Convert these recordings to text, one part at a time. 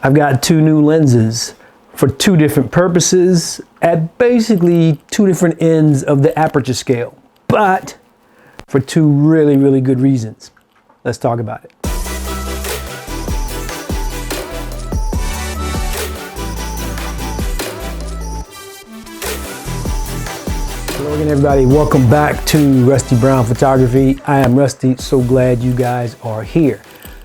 I've got two new lenses for two different purposes at basically two different ends of the aperture scale, but for two really, really good reasons. Let's talk about it. Hello again, everybody. Welcome back to Rusty Brown Photography. I am Rusty. So glad you guys are here.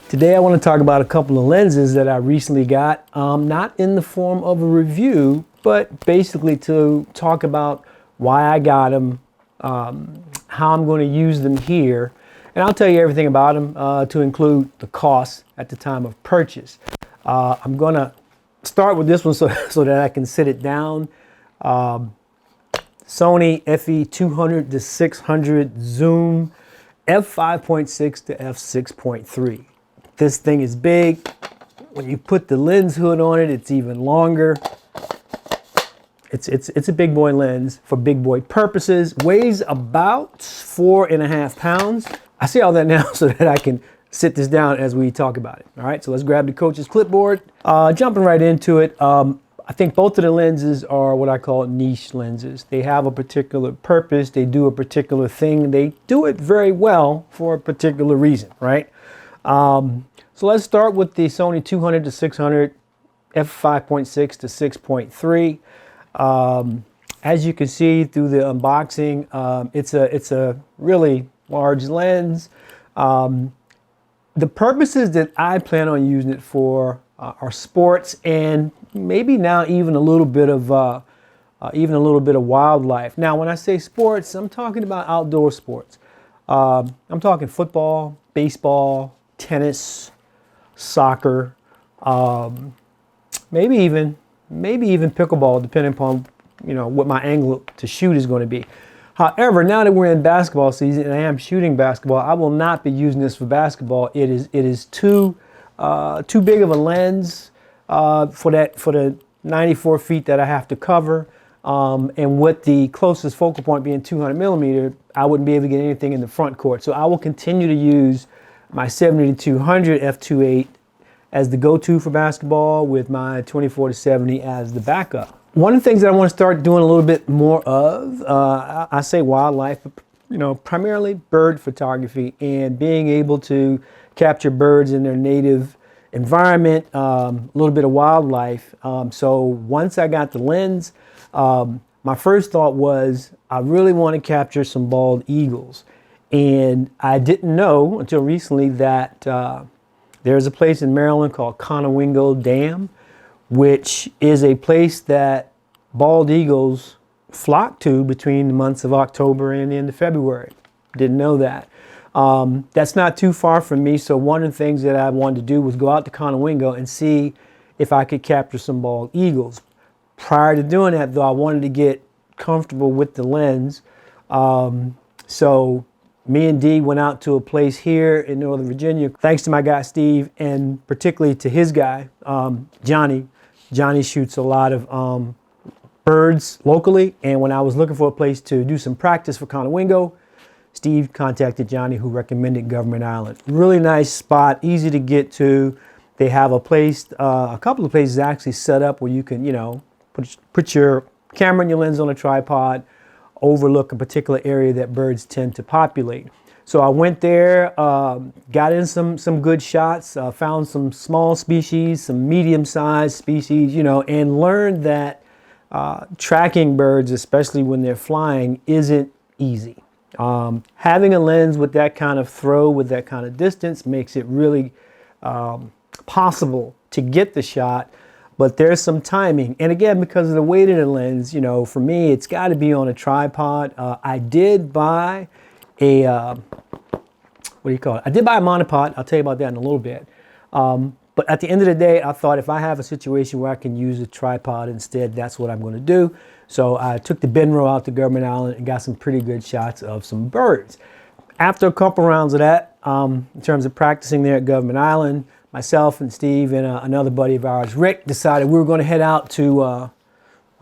Today I want to talk about a couple of lenses that I recently got, not in the form of a review, but basically to talk about why I got them, how I'm going to use them here, and I'll tell you everything about them to include the cost at the time of purchase. I'm going to start with this one so that I can sit it down. Sony FE 200-600 zoom f5.6 to f6.3. This thing is big. When you put the lens hood on it, it's even longer. It's a big boy lens for big boy purposes. Weighs about 4.5 pounds. I say all that now so that I can sit this down as we talk about it. All right, so let's grab the coach's clipboard. Jumping right into it. I think both of the lenses are what I call niche lenses. They have a particular purpose. They do a particular thing. They do it very well for a particular reason, right? So let's start with the Sony 200-600 f5.6 to 6.3. As you can see through the unboxing, it's a really large lens. The purposes that I plan on using it for are sports and maybe now even a little bit of wildlife. Now, when I say sports, I'm talking about outdoor sports. I'm talking football, baseball, tennis, soccer, maybe even pickleball, depending upon what my angle to shoot is going to be. However, now that we're in basketball season and I am shooting basketball, I will not be using this for basketball. It is too big of a lens for the 94 feet that I have to cover. And with the closest focal point being 200mm, I wouldn't be able to get anything in the front court. So I will continue to use my 70-200 f2.8 as the go-to for basketball, with my 24-70 as the backup. One of the things that I want to start doing a little bit more of, I say wildlife, but primarily bird photography and being able to capture birds in their native environment, a little bit of wildlife. So once I got the lens, my first thought was I really want to capture some bald eagles. And I didn't know until recently that there's a place in Maryland called Conowingo Dam, which is a place that bald eagles flock to between the months of October and the end of February. Didn't know that. That's not too far from me, so one of the things that I wanted to do was go out to Conowingo and see if I could capture some bald eagles. Prior to doing that, though, I wanted to get comfortable with the lens. So me and Dee went out to a place here in Northern Virginia, thanks to my guy Steve, and particularly to his guy, Johnny. Johnny shoots a lot of birds locally, and when I was looking for a place to do some practice for Conowingo, Steve contacted Johnny, who recommended Government Island. Really nice spot, easy to get to. They have a place, a couple of places actually set up where you can, put your camera and your lens on a tripod, overlook a particular area that birds tend to populate. So I went there, got in some good shots, found some small species, some medium-sized species, and learned that tracking birds, especially when they're flying, isn't easy. Having a lens with that kind of throw, with that kind of distance, makes it really possible to get the shot, but there's some timing. And again, because of the weight of the lens, for me, it's got to be on a tripod. I did buy a, I did buy a monopod. I'll tell you about that in a little bit. But at the end of the day, I thought if I have a situation where I can use a tripod instead, that's what I'm going to do. So I took the Vero out to Government Island and got some pretty good shots of some birds. After a couple rounds of that, in terms of practicing there at Government Island, myself and Steve and another buddy of ours, Rick, decided we were going to head out to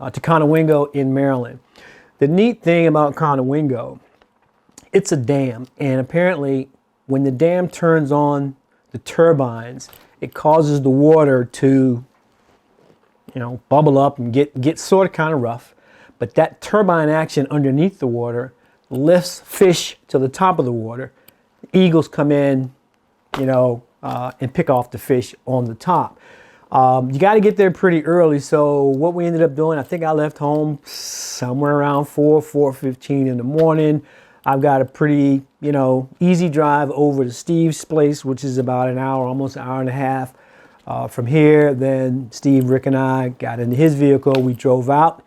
Conowingo in Maryland. The neat thing about Conowingo, it's a dam, and apparently when the dam turns on the turbines, it causes the water to, you know, bubble up and get sort of kind of rough. But that turbine action underneath the water lifts fish to the top of the water. Eagles come in, you know, and pick off the fish on the top. You got to get there pretty early. So what we ended up doing, I think I left home somewhere around 4:15 in the morning. I've got a pretty, you know, easy drive over to Steve's place, which is about an hour, almost an hour and a half from here. Then Steve, Rick, and I got into his vehicle. We drove out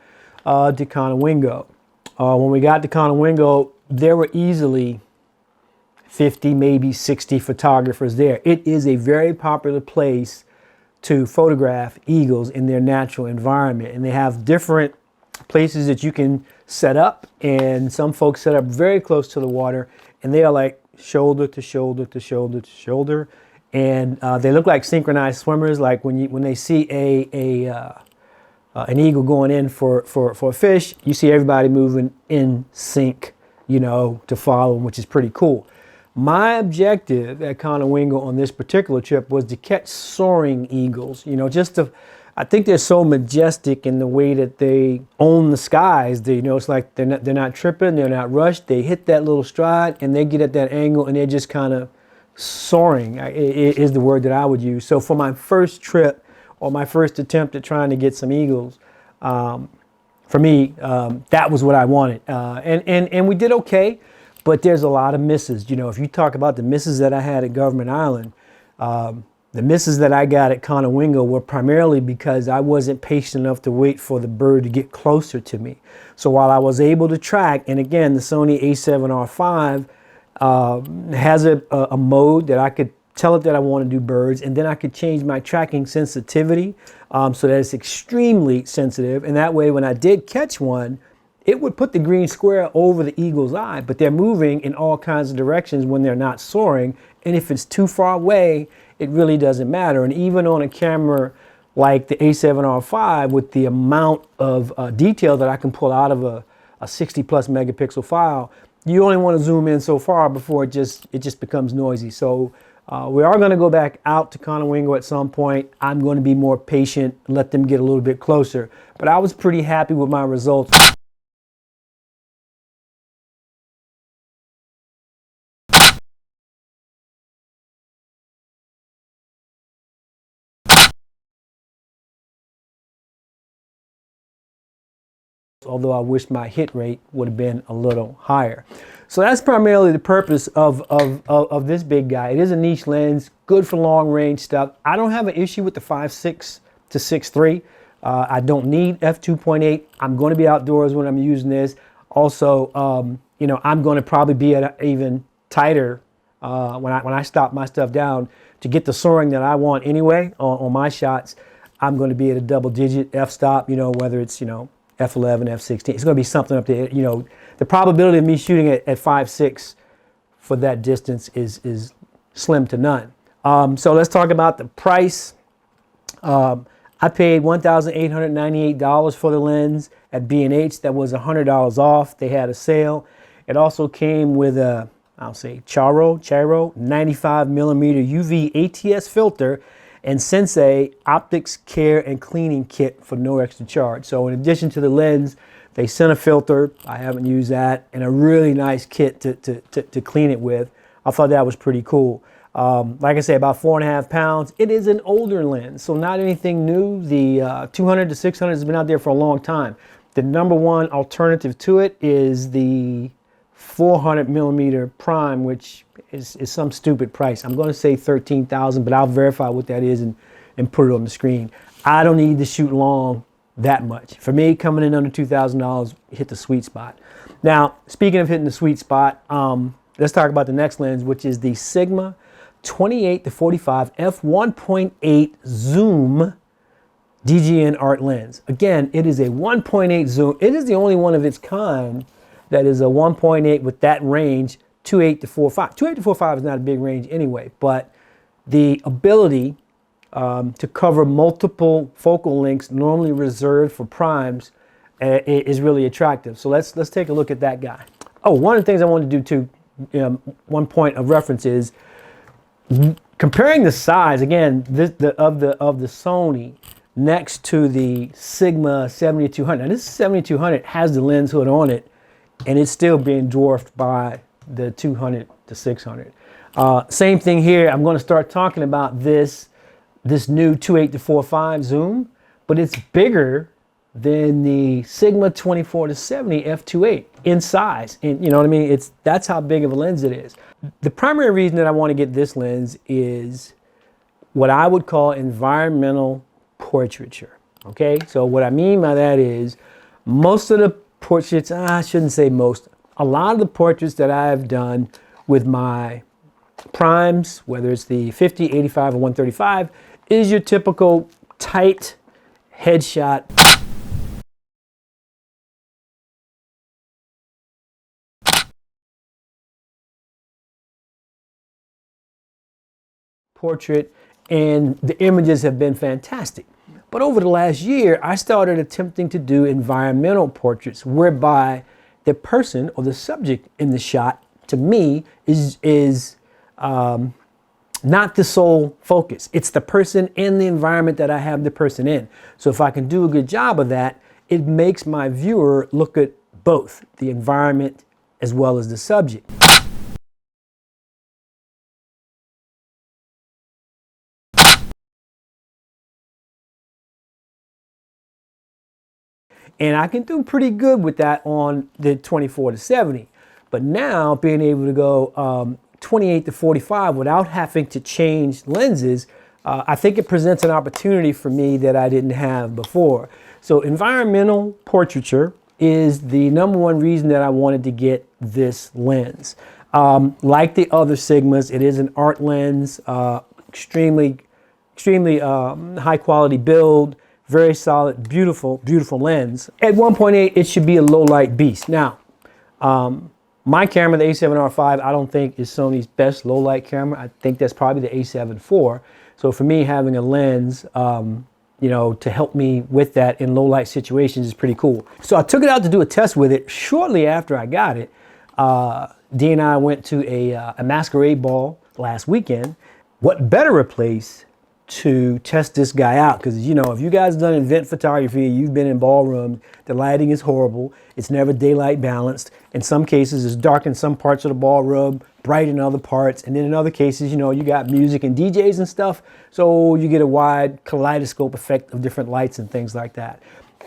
to Conowingo. When we got to Conowingo, there were easily 50, maybe 60 photographers there. It is a very popular place to photograph eagles in their natural environment. And they have different places that you can set up. And some folks set up very close to the water. And they are like shoulder to shoulder to shoulder to shoulder. And they look like synchronized swimmers. Like when they see an eagle going in for a fish, you see everybody moving in sync, you know, to follow them, which is pretty cool. My objective at Conowingo on this particular trip was to catch soaring eagles, you know, I think they're so majestic in the way that they own the skies. You know, it's like they're not tripping, they're not rushed. They hit that little stride and they get at that angle and they're just kind of soaring, is the word that I would use. So for my first trip, or my first attempt at trying to get some eagles, for me, that was what I wanted. And we did okay, but there's a lot of misses. You know, if you talk about the misses that I had at Government Island, the misses that I got at Conowingo were primarily because I wasn't patient enough to wait for the bird to get closer to me. So while I was able to track, and again, the Sony A7R5 has a mode that I could tell it that I want to do birds, and then I could change my tracking sensitivity so that it's extremely sensitive. And that way, when I did catch one, it would put the green square over the eagle's eye, but they're moving in all kinds of directions when they're not soaring. And if it's too far away, it really doesn't matter. And even on a camera like the A7R5, with the amount of detail that I can pull out of a 60 plus megapixel file, you only want to zoom in so far before it just becomes noisy. So we are going to go back out to Conowingo at some point. I'm going to be more patient, let them get a little bit closer. But I was pretty happy with my results. Although I wish my hit rate would have been a little higher. So that's primarily the purpose of this big guy. It is a niche lens, good for long range stuff. I don't have an issue with the 5.6 to 6.3. I don't need f2.8. I'm going to be outdoors when I'm using this. Also, you know, I'm going to probably be at an even tighter when I stop my stuff down to get the soaring that I want anyway on my shots. I'm going to be at a double digit f-stop, you know, whether it's, you know, f11, f16. It's going to be something up there. You know, the probability of me shooting at 5.6 for that distance is slim to none. So let's talk about the price. I paid $1,898 for the lens at B&H. That was $100 off. They had a sale. It also came with a, I'll say, Charo 95mm UV ATS filter and Sensei Optics Care and Cleaning Kit for no extra charge. So in addition to the lens, they sent a filter. I haven't used that, and a really nice kit to clean it with. I thought that was pretty cool. Like I say, about 4.5 pounds. It is an older lens, so not anything new. The 200-600 has been out there for a long time. The number one alternative to it is the 400mm prime, which is some stupid price. I'm going to say $13,000, but I'll verify what that is and put it on the screen. I don't need to shoot long that much. For me, coming in under $2,000, hit the sweet spot. Now, speaking of hitting the sweet spot, let's talk about the next lens, which is the Sigma 28-45 f1.8 zoom DGN art lens. Again, it is a 1.8 zoom. It is the only one of its kind that is a 1.8 with that range, 2.8-4.5. 2.8-4.5 is not a big range anyway, but the ability to cover multiple focal lengths normally reserved for primes is really attractive. So let's take a look at that guy. Oh, one of the things I wanted to do too, one point of reference is Comparing the size, again, of the Sony next to the Sigma 7200. Now this 7200 has the lens hood on it, and it's still being dwarfed by the 200-600. Same thing here. I'm going to start talking about this new 2.8-4.5 zoom, but it's bigger than the Sigma 24-70 f2.8 in size, and you know what I mean. That's how big of a lens it is. The primary reason that I want to get this lens is what I would call environmental portraiture. Okay, so what I mean by that is most of the portraits, I shouldn't say most, a lot of the portraits that I've done with my primes, whether it's the 50, 85, or 135, is your typical tight headshot. Portrait, and the images have been fantastic. But over the last year, I started attempting to do environmental portraits whereby the person or the subject in the shot, to me, is not the sole focus. It's the person and the environment that I have the person in. So if I can do a good job of that, it makes my viewer look at both the environment as well as the subject. And I can do pretty good with that on the 24-70. But now being able to go 28-45 without having to change lenses, I think it presents an opportunity for me that I didn't have before. So environmental portraiture is the #1 reason that I wanted to get this lens. Like the other Sigmas, it is an art lens, extremely high quality build. Very solid, beautiful, beautiful lens. At 1.8, it should be a low light beast. Now, my camera, the A7R5, I don't think is Sony's best low light camera. I think that's probably the A7 IV. So for me, having a lens, you know, to help me with that in low light situations is pretty cool. So I took it out to do a test with it. Shortly after I got it, Dee and I went to a masquerade ball last weekend. What better a place to test this guy out? Because, you know, if you guys done event photography, you've been in ballrooms, the lighting is horrible. It's never daylight balanced. In some cases, it's dark in some parts of the ballroom, bright in other parts. And then in other cases, you know, you got music and DJs and stuff. So you get a wide kaleidoscope effect of different lights and things like that.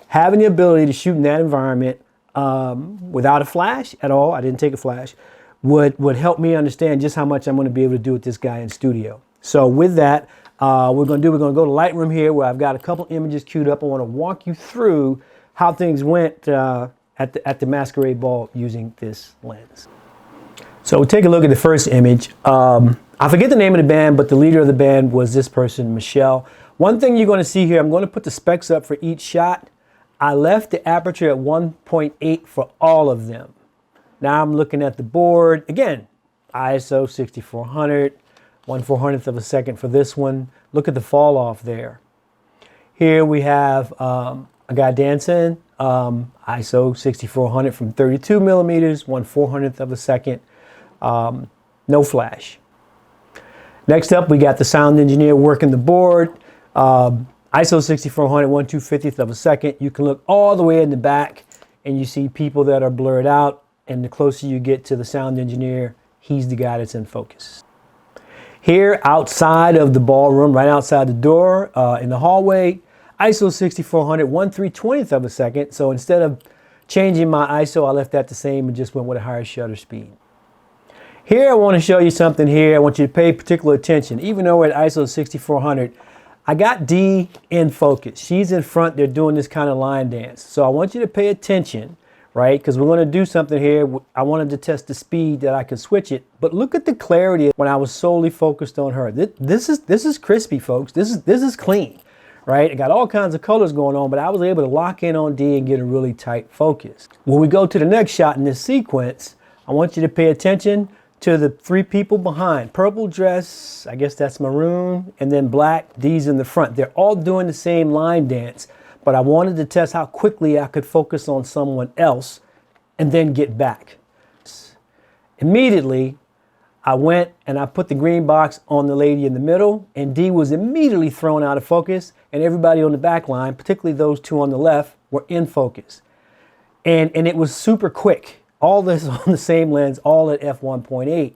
Having the ability to shoot in that environment without a flash at all, I didn't take a flash, would help me understand just how much I'm going to be able to do with this guy in studio. So with that, we're going to go to Lightroom here where I've got a couple images queued up. I want to walk you through how things went at the masquerade ball using this lens. So we'll take a look at the first image. I forget the name of the band, but the leader of the band was this person, Michelle. One thing you're going to see here, I'm going to put the specs up for each shot. I left the aperture at 1.8 for all of them. Now I'm looking at the board. Again, ISO 6400. 1/400th of a second for this one. Look at the fall off there. Here we have a guy dancing, ISO 6400 from 32mm, 1/400th of a second, no flash. Next up, we got the sound engineer working the board, ISO 6400, 1/250th of a second. You can look all the way in the back and you see people that are blurred out, and the closer you get to the sound engineer, he's the guy that's in focus. Here outside of the ballroom, right outside the door in the hallway, ISO 6400, 1/320th of a second. So instead of changing my ISO, I left that the same and just went with a higher shutter speed. Here I want to show you something here. I want you to pay particular attention. Even though we're at ISO 6400, I got Dee in focus. She's in front. They're doing this kind of line dance. So I want you to pay attention, right? Because we're going to do something here. I wanted to test the speed that I could switch it. But look at the clarity when I was solely focused on her. This is crispy, folks. This is clean, right? I got all kinds of colors going on, but I was able to lock in on Dee and get a really tight focus. When we go to the next shot in this sequence, I want you to pay attention to the three people behind. Purple dress, I guess that's maroon, and then black, Dee's in the front. They're all doing the same line dance. But I wanted to test how quickly I could focus on someone else and then get back. Immediately, I went and I put the green box on the lady in the middle, and D was immediately thrown out of focus, and everybody on the back line, particularly those two on the left, were in focus. And it was super quick. All this on the same lens, all at f1.8.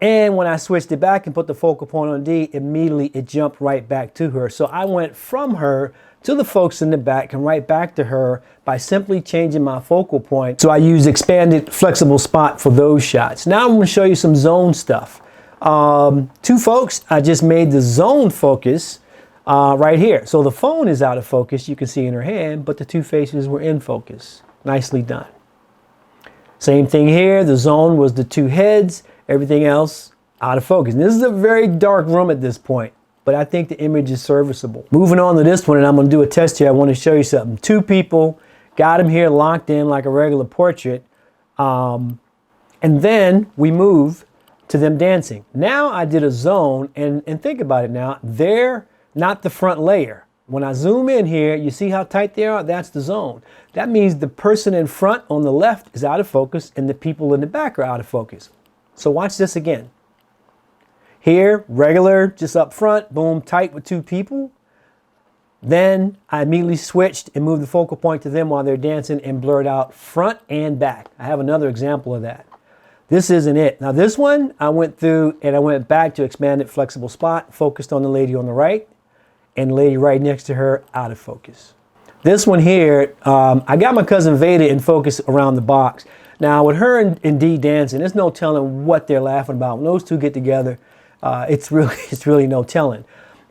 And when I switched it back and put the focal point on D, immediately it jumped right back to her. So I went from her to the folks in the back and right back to her by simply changing my focal point. So I used expanded flexible spot for those shots. Now I'm going to show you some zone stuff. Two folks, I just made the zone focus right here. So the phone is out of focus, you can see in her hand, but the two faces were in focus. Nicely done. Same thing here, the zone was the two heads, everything else out of focus. And this is a very dark room at this point, but I think the image is serviceable. Moving on to this one, and I'm going to do a test here. I want to show you something. Two people, got them here locked in like a regular portrait, and then we move to them dancing. Now I did a zone, and think about it now, they're not the front layer. When I zoom in here, you see how tight they are? That's the zone. That means the person in front on the left is out of focus and the people in the back are out of focus. So watch this again. Here, regular, just up front, boom, tight with two people. Then I immediately switched and moved the focal point to them while they're dancing and blurred out front and back. I have another example of that. This isn't it. Now this one, I went through and I went back to expanded flexible spot, focused on the lady on the right, and the lady right next to her out of focus. This one here, I got my cousin Vero in focus around the box. Now with her and D dancing, there's no telling what they're laughing about. When those two get together, it's really no telling.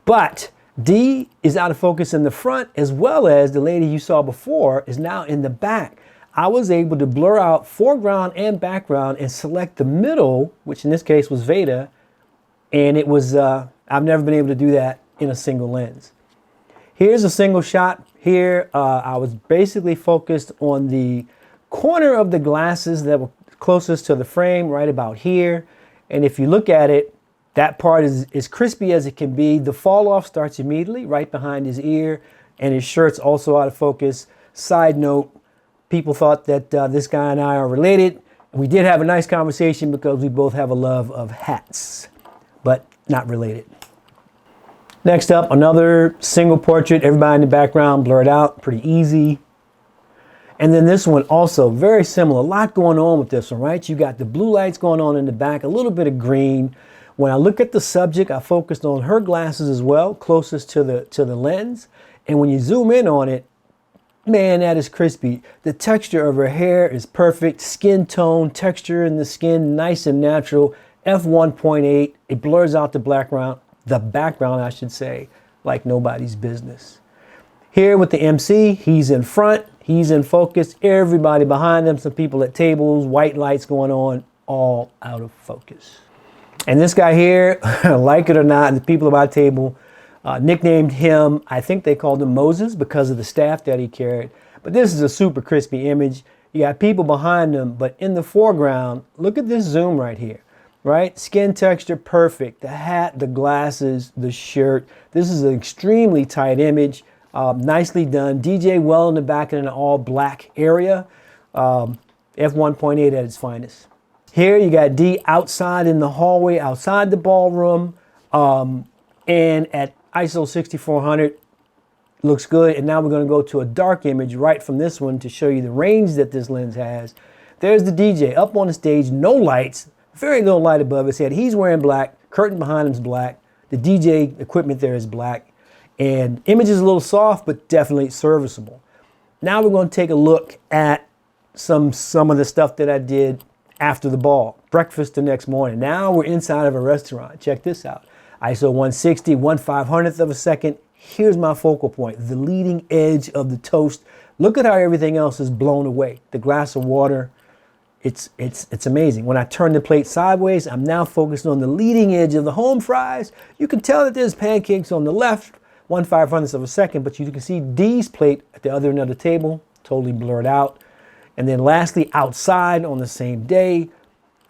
But D is out of focus in the front, as well as the lady you saw before is now in the back. I was able to blur out foreground and background and select the middle, which in this case was Vero, and it was, I've never been able to do that in a single lens. Here's a single shot. Here I was basically focused on the corner of the glasses that were closest to the frame, right about here. And if you look at it, that part is as crispy as it can be. The fall off starts immediately right behind his ear, and his shirt's also out of focus. Side note, people thought that this guy and I are related. We did have a nice conversation because we both have a love of hats, but not related. Next up, another single portrait, everybody in the background blurred out, pretty easy. And then this one also very similar, a lot going on with this one, right? You got the blue lights going on in the back, a little bit of green. When I look at the subject, I focused on her glasses as well, closest to the lens. And when you zoom in on it, man, that is crispy. The texture of her hair is perfect, skin tone, texture in the skin, nice and natural. f1.8, it blurs out the background, I should say, like nobody's business. Here with the MC, he's in front, he's in focus, everybody behind him, some people at tables, white lights going on, all out of focus. And this guy here, like it or not, the people at my table nicknamed him, I think they called him Moses because of the staff that he carried. But this is a super crispy image. You got people behind him, but in the foreground, look at this zoom right here. Right? Skin texture, perfect. The hat, the glasses, the shirt. This is an extremely tight image. Nicely done. DJ well in the back in an all black area. f1.8 at its finest. Here you got D outside in the hallway, outside the ballroom. And at ISO 6400, looks good. And now we're going to go to a dark image right from this one to show you the range that this lens has. There's the DJ up on the stage, no lights. Very little light above his head. He's wearing black. Curtain behind him is black. The DJ equipment there is black. And image is a little soft, but definitely serviceable. Now we're going to take a look at some of the stuff that I did after the ball. Breakfast the next morning. Now we're inside of a restaurant. Check this out. ISO 160, 1/500th of a second. Here's my focal point, the leading edge of the toast. Look at how everything else is blown away. The glass of water. It's amazing. When I turn the plate sideways, I'm now focused on the leading edge of the home fries. You can tell that there's pancakes on the left, 1/500th of a second, but you can see D's plate at the other end of the table, totally blurred out. And then lastly, outside on the same day,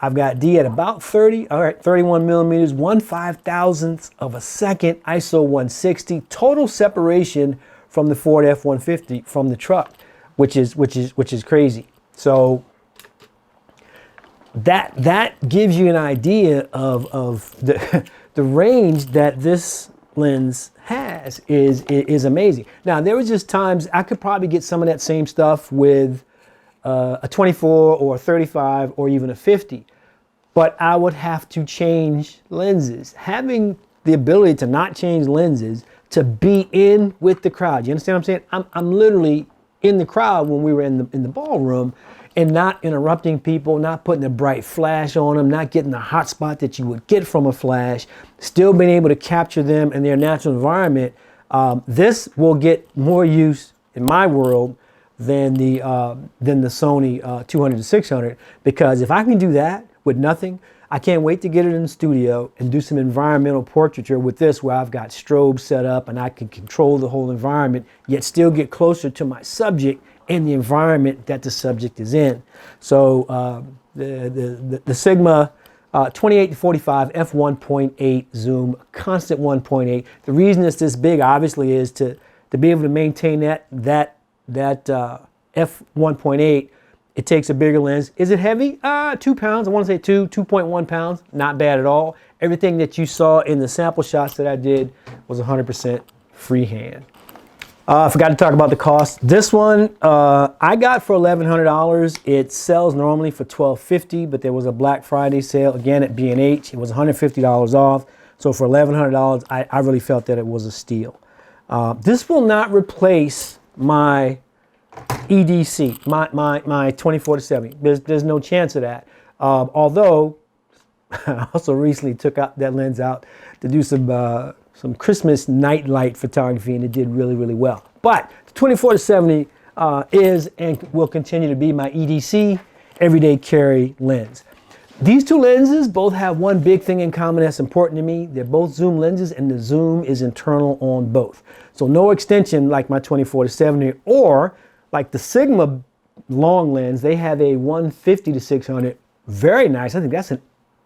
I've got D at about 30, all right, 31 millimeters, 1/5000th of a second, ISO 160, total separation from the Ford F-150 from the truck, which is crazy. So that gives you an idea of the, the range that this lens has is amazing. Now, there was just times I could probably get some of that same stuff with a 24 or a 35 or even a 50, but I would have to change lenses. Having the ability to not change lenses, to be in with the crowd. You understand what I'm saying? I'm literally in the crowd when we were in the ballroom, and not interrupting people, not putting a bright flash on them, not getting the hot spot that you would get from a flash, still being able to capture them in their natural environment. This will get more use in my world than the Sony 200-600, because if I can do that with nothing, I can't wait to get it in the studio and do some environmental portraiture with this, where I've got strobe set up and I can control the whole environment, yet still get closer to my subject and the environment that the subject is in. So the Sigma 28-45 f1.8 zoom, constant 1.8. The reason it's this big, obviously, is to be able to maintain that f1.8. It takes a bigger lens. Is it heavy? 2 pounds. I want to say 2.1 pounds. Not bad at all. Everything that you saw in the sample shots that I did was 100% freehand. I forgot to talk about the cost. This one I got for $1,100. It sells normally for $1,250, but there was a Black Friday sale again at B&H. It was $150 off. So for $1,100, I really felt that it was a steal. This will not replace my EDC, my 24-70. There's no chance of that. Although I also recently took that lens out to do some Christmas night light photography, and it did really, really well. But the 24-70 is and will continue to be my EDC, everyday carry lens. These two lenses both have one big thing in common that's important to me. They're both zoom lenses, and the zoom is internal on both. So no extension like my 24-70, or like the Sigma long lens. They have a 150-600, very nice. I think that's an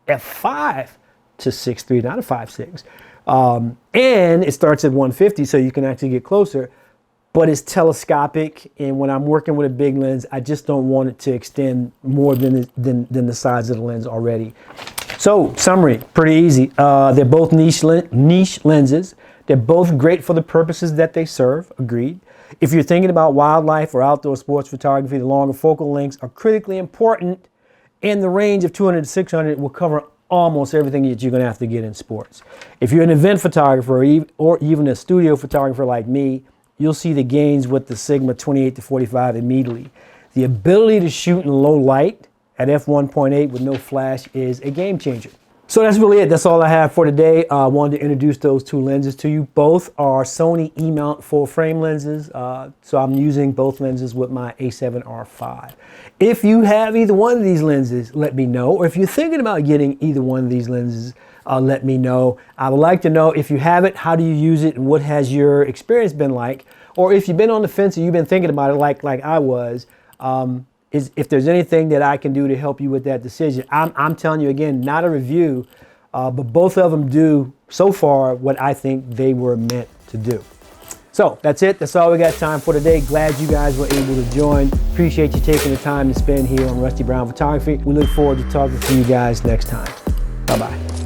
f5 to 6.3, not a 5.6. And it starts at 150, so you can actually get closer, but it's telescopic. And when I'm working with a big lens, I just don't want it to extend more than the size of the lens already. So, summary, pretty easy. They're both niche lenses. They're both great for the purposes that they serve, agreed. If you're thinking about wildlife or outdoor sports photography, the longer focal lengths are critically important, and the range of 200-600 will cover almost everything that you're going to have to get in sports. If you're an event photographer or even a studio photographer like me, you'll see the gains with the Sigma 28-45 immediately. The ability to shoot in low light at f1.8 with no flash is a game changer. So that's really it. That's all I have for today. I wanted to introduce those two lenses to you. Both are Sony E-mount full frame lenses. So I'm using both lenses with my A7R5. If you have either one of these lenses, let me know. Or if you're thinking about getting either one of these lenses, let me know. I would like to know, if you have it, how do you use it and what has your experience been like? Or if you've been on the fence and you've been thinking about it like I was, if there's anything that I can do to help you with that decision. I'm telling you again, not a review, but both of them do so far what I think they were meant to do. So that's it. That's all we got time for today. Glad you guys were able to join. Appreciate you taking the time to spend here on Rusty Brown Photography. We look forward to talking to you guys next time. Bye-bye.